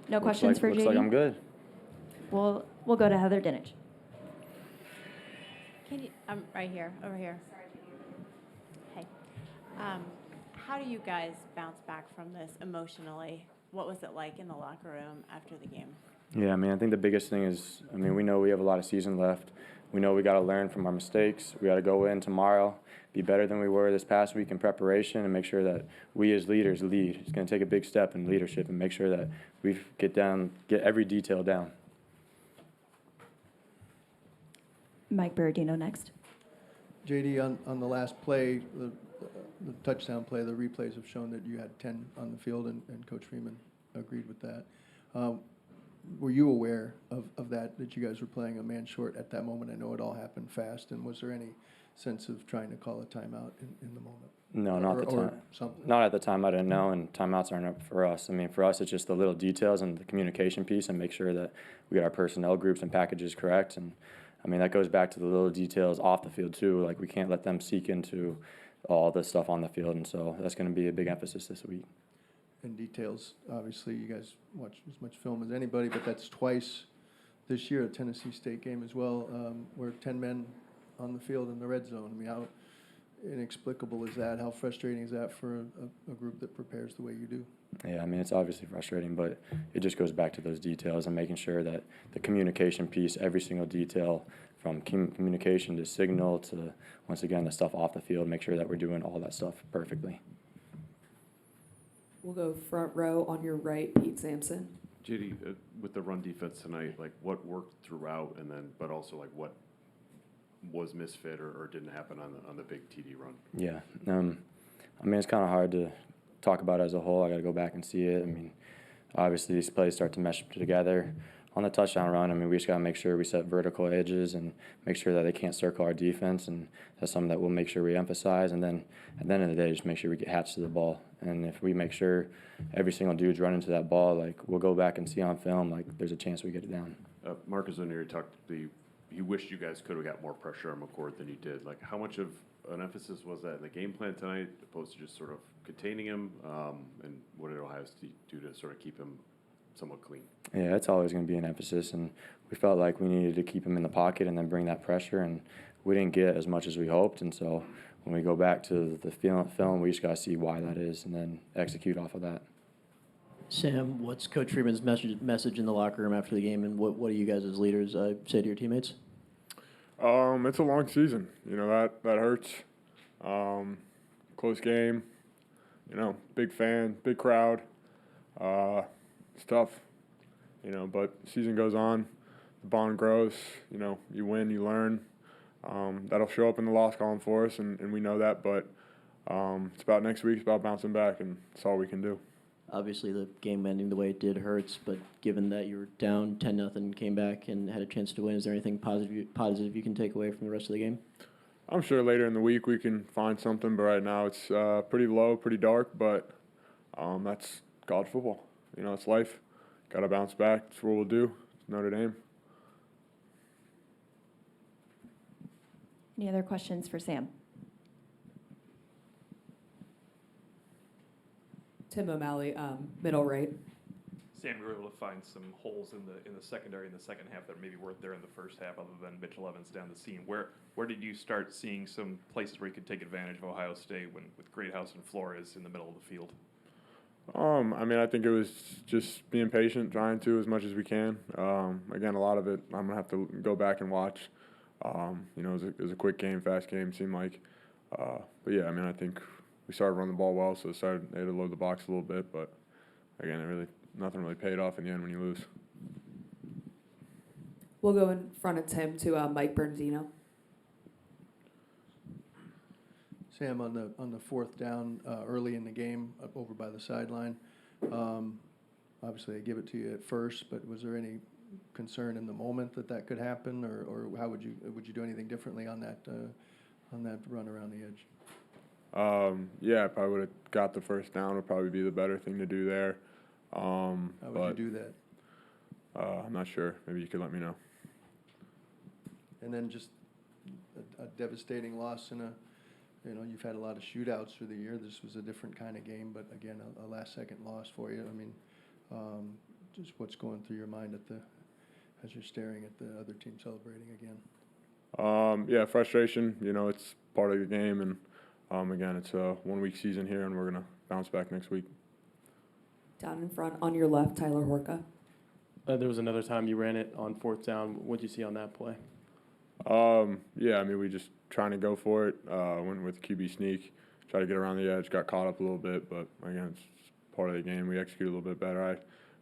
No questions for JD? Looks like I'm good. We'll go to Heather Dinich. I'm right here, over here. Hey. How do you guys bounce back from this emotionally? What was it like in the locker room after the game? Yeah, I mean, I think the biggest thing is, I mean, we know we have a lot of season left. We know we got to learn from our mistakes. We got to go in tomorrow, be better than we were this past week in preparation, and make sure that we as leaders lead. It's going to take a big step in leadership and make sure that we get every detail down. Mike Berardino next. JD, on the last play, the touchdown play, the replays have shown that you had 10 on the field, and Coach Freeman agreed with that. Were you aware of that you guys were playing a man short at that moment? I know it all happened fast, and was there any sense of trying to call a timeout in the moment? No, not at the time. Not at the time. I didn't know, and timeouts aren't up for us. I mean, for us, it's just the little details and the communication piece and make sure that we get our personnel groups and packages correct. And, I mean, that goes back to the little details off the field, too. Like, we can't let them seek into all the stuff on the field, and so that's going to be a big emphasis this week. And details, obviously, you guys watch as much film as anybody, but that's twice this year, a Tennessee State game as well, where 10 men on the field in the red zone. I mean, how inexplicable is that? How frustrating is that for a group that prepares the way you do? Yeah, I mean, it's obviously frustrating, but it just goes back to those details and making sure that the communication piece, every single detail, from communication to signal to, once again, the stuff off the field, make sure that we're doing all that stuff perfectly. We'll go front row on your right, Pete Sampson. JD, with the run defense tonight, like what worked throughout, and then, but also like what was misfit or didn't happen on the big TD run? Yeah, I mean, it's kind of hard to talk about it as a whole. I got to go back and see it. I mean, obviously these plays start to mesh together. On the touchdown run, I mean, we just got to make sure we set vertical edges and make sure that they can't circle our defense, and that's something that we'll make sure we emphasize. And then at the end of the day, just make sure we get hatched to the ball. And if we make sure every single dude's running to that ball, like, we'll go back and see on film, like, there's a chance we get it down. Marcus O'Neary he wished you guys could have got more pressure on McCord than you did. Like, how much of an emphasis was that in the game plan tonight, opposed to just sort of containing him? And what did Ohio State do to sort of keep him somewhat clean? Yeah, it's always going to be an emphasis, and we felt like we needed to keep him in the pocket and then bring that pressure, and we didn't get as much as we hoped. And so when we go back to the film, we just got to see why that is and then execute off of that. Sam, what's Coach Freeman's message in the locker room after the game, and what do you guys as leaders say to your teammates? It's a long season. You know, that hurts. Close game. You know, big fan, big crowd. It's tough. You know, but season goes on. The bond grows. You know, you win, you learn. That'll show up in the loss column for us, and we know that. But it's about next week. It's about bouncing back, and that's all we can do. Obviously, the game ending the way it did hurts, but given that you were down 10-0, came back and had a chance to win, is there anything positive you can take away from the rest of the game? I'm sure later in the week we can find something, but right now it's pretty low, pretty dark, but that's college football. You know, it's life. Got to bounce back. That's what we'll do. It's Notre Dame. Any other questions for Sam? Tim O'Malley, middle right. Sam, we were able to find some holes in the secondary in the second half that maybe weren't there in the first half, other than Mitchell Evans down the seam. Where did you start seeing some places where you could take advantage of Ohio State with Greathouse and Flores in the middle of the field? I mean, I think it was just being patient, trying to as much as we can. Again, a lot of it I'm gonna have to go back and watch. You know, it was a quick game, fast game, seemed like. But yeah, I mean, I think we started running the ball well, so they had to load the box a little bit. But again, nothing really paid off in the end when you lose. We'll go in front of Tim to Mike Berardino. Sam, on the fourth down early in the game, up over by the sideline, obviously they give it to you at first, but was there any concern in the moment that could happen, or how would you do anything differently on that run around the edge? Yeah, I probably would have got the first down. Would probably be the better thing to do there. How would you do that? I'm not sure. Maybe you could let me know. And then just a devastating loss you've had a lot of shootouts through the year. This was a different kind of game, but again, a last-second loss for you. I mean, just what's going through your mind as you're staring at the other team celebrating again? Yeah, frustration. You know, it's part of the game, and again, it's a 1-week season here, and we're gonna bounce back next week. Down in front on your left, Tyler Horka. There was another time you ran it on 4th down. What did you see on that play? Yeah, I mean, we just trying to go for it. Went with QB sneak, try to get around the edge, got caught up a little bit, but again, it's part of the game. We execute a little bit better. I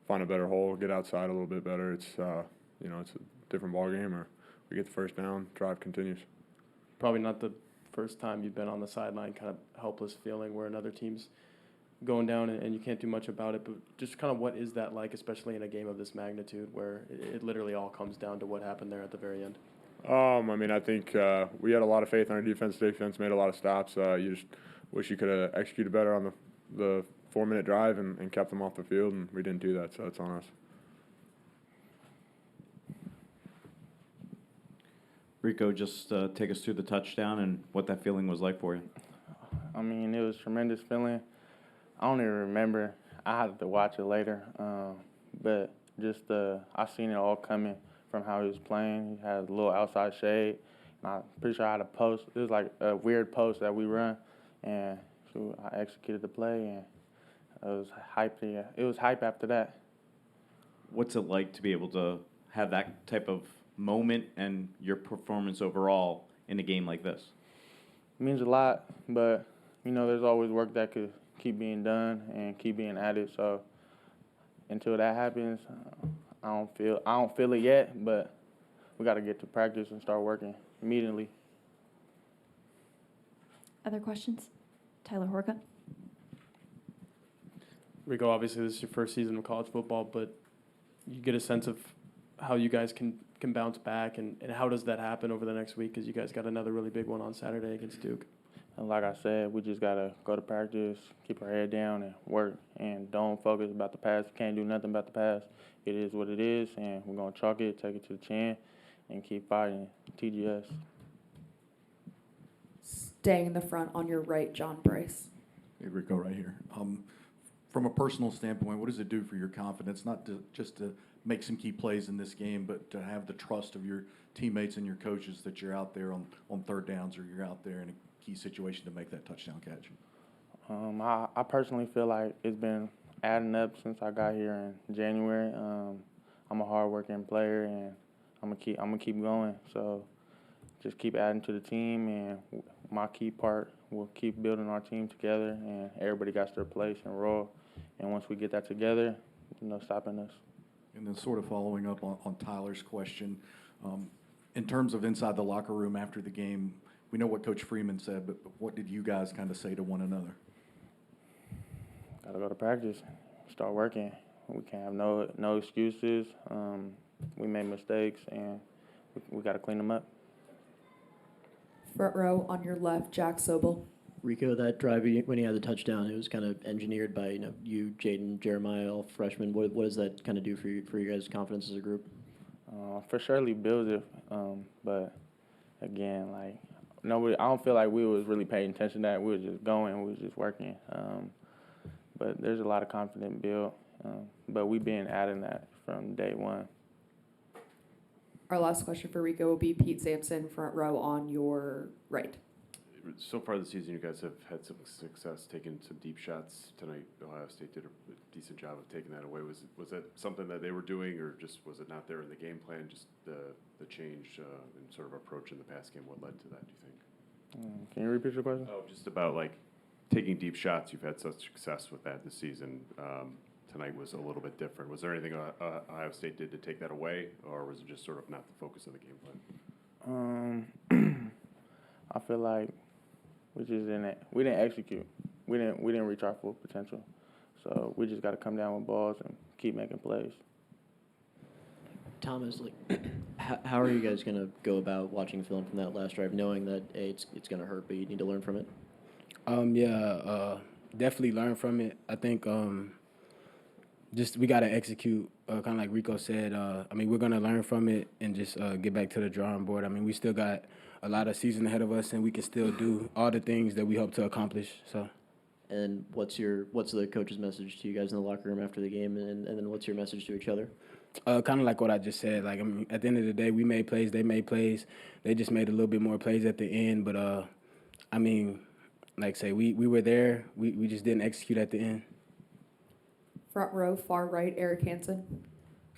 find a better hole, get outside a little bit better. It's you know, it's a different ball game. Or we get the first down, drive continues. Probably not the first time you've been on the sideline, kind of helpless feeling where another team's going down and you can't do much about it. But just kind of what is that like, especially in a game of this magnitude where it literally all comes down to what happened there at the very end? I mean, I think we had a lot of faith in our defense. Defense made a lot of stops. You just wish you could have executed better on the 4-minute drive and kept them off the field, and we didn't do that, so it's on us. Rico, just take us through the touchdown and what that feeling was like for you. I mean, it was a tremendous feeling. I don't even remember. I had to watch it later. But just I seen it all coming from how he was playing. He had a little outside shade. And I'm pretty sure I had a post. It was like a weird post that we run. And so I executed the play, and it was hype. Yeah. It was hype after that. What's it like to be able to have that type of moment and your performance overall in a game like this? It means a lot, but, you know, there's always work that could keep being done and keep being added. So until that happens, I don't feel it yet, but we got to get to practice and start working immediately. Other questions? Tyler Horka. Rico, obviously this is your first season of college football, but you get a sense of how you guys can bounce back, and how does that happen over the next week, because you guys got another really big one on Saturday against Duke. And like I said, we just got to go to practice, keep our head down, and work, and don't focus about the past. We can't do nothing about the past. It is what it is, and we're going to chalk it, take it to the chin, and keep fighting TGS. Staying in the front on your right, John Bryce. Hey, Rico, right here. From a personal standpoint, what does it do for your confidence, not just to make some key plays in this game, but to have the trust of your teammates and your coaches that you're out there on 3rd downs, or you're out there in a key situation to make that touchdown catch? I personally feel like it's been adding up since I got here in January. I'm a hard-working player, and I'm gonna keep going. So just keep adding to the team, and my key part will keep building our team together, and everybody got their place and role. And once we get that together, no stopping us. And then sort of following up on Tyler's question, in terms of inside the locker room after the game, we know what Coach Freeman said, but what did you guys kind of say to one another? Got to go to practice, start working. We can't have no excuses. We made mistakes, and we got to clean them up. Front row on your left, Jack Sobel. Rico, that drive when he had the touchdown, it was kind of engineered by you, Jaden, Jeremiah, all freshmen. What does that kind of do for you guys' confidence as a group? For surely builds it, but again, like nobody. I don't feel like we was really paying attention to that. We were just going, we was just working. But there's a lot of confidence built, but we've been adding that from day one. Our last question for Rico will be Pete Sampson, front row on your right. So far this season, you guys have had some success taking some deep shots. Tonight, Ohio State did a decent job of taking that away. Was that something that they were doing, or just was it not there in the game plan? Just the change in sort of approach in the pass game. What led to that, do you think? Can you repeat your question? Oh, just about like taking deep shots. You've had such success with that this season. Tonight was a little bit different. Was there anything Ohio State did to take that away, or was it just sort of not the focus of the game plan? I feel like we didn't execute. We didn't reach our full potential. So we just got to come down with balls and keep making plays. Thomas, how are you guys going to go about watching film from that last drive, knowing that it's going to hurt, but you need to learn from it? Definitely learn from it. I think just we got to execute, kind of like Rico said. We're going to learn from it and just get back to the drawing board. We still got a lot of season ahead of us, and we can still do all the things that we hope to accomplish. So. And what's the coach's message to you guys in the locker room after the game, and then what's your message to each other? Kind of like what I just said. Like, I mean, at the end of the day, we made plays, they made plays. They just made a little bit more plays at the end. But, I mean, like I say, we were there. We just didn't execute at the end. Front row, far right, Eric Hansen.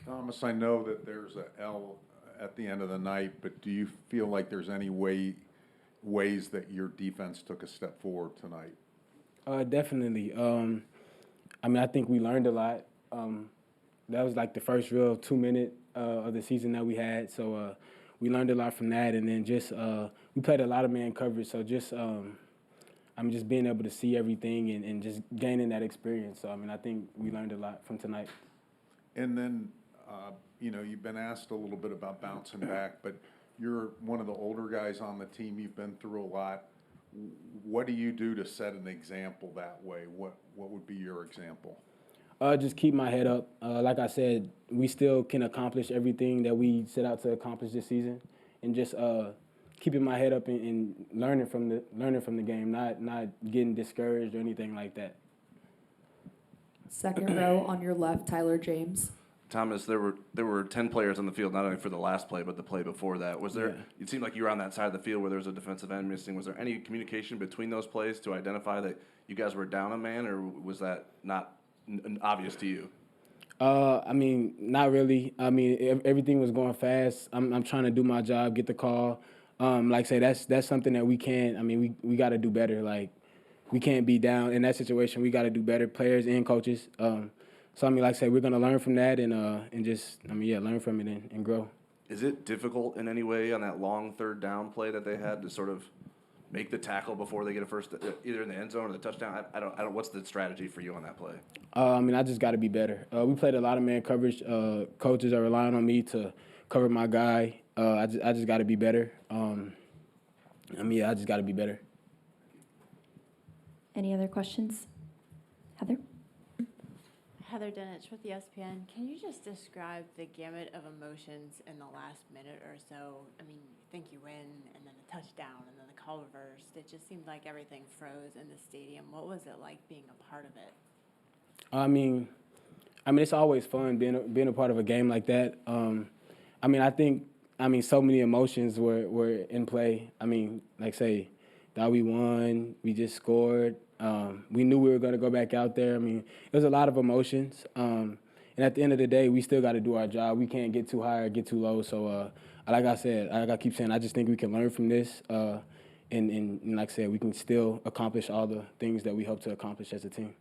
Thomas, I know that there's a L at the end of the night, but do you feel like there's any ways that your defense took a step forward tonight? Definitely. I mean, I think we learned a lot. That was like the first real 2-minute of the season that we had. So we learned a lot from that. And then just we played a lot of man coverage. So just just being able to see everything and just gaining that experience. So, I mean, I think we learned a lot from tonight. And then, you've been asked a little bit about bouncing back, but you're one of the older guys on the team. You've been through a lot. What do you do to set an example that way? What would be your example? Just keep my head up. Like I said, we still can accomplish everything that we set out to accomplish this season, and just keeping my head up and learning from the game, not getting discouraged or anything like that. Second row on your left, Tyler James. Thomas, there were 10 players on the field, not only for the last play, but the play before that. Was there? Yeah. It seemed like you were on that side of the field where there was a defensive end missing. Was there any communication between those plays to identify that you guys were down a man, or was that not obvious to you? I mean, not really. I mean, everything was going fast. I'm trying to do my job, get the call. Like I say, that's something that we can't. I mean, we got to do better. Like, we can't be down in that situation. We got to do better, players and coaches. So, I mean, like I say, we're going to learn from that and just, learn from it and grow. Is it difficult in any way on that long third down play that they had to sort of make the tackle before they get a first, either in the end zone or the touchdown? I don't. What's the strategy for you on that play? I just got to be better. We played a lot of man coverage. Coaches are relying on me to cover my guy. I just got to be better. I just got to be better. Any other questions? Heather? Heather Dinich with ESPN. Can you just describe the gamut of emotions in the last minute or so? I mean, you think you win, and then a touchdown, and then the call reversed. It just seemed like everything froze in the stadium. What was it like being a part of it? I mean, it's always fun being a part of a game like that. I think so many emotions were in play. I mean, like say, that we won, we just scored. We knew we were going to go back out there. I mean, it was a lot of emotions. And at the end of the day, we still got to do our job. We can't get too high or get too low. So, like I said, like I keep saying, I just think we can learn from this. And like I said, we can still accomplish all the things that we hope to accomplish as a team.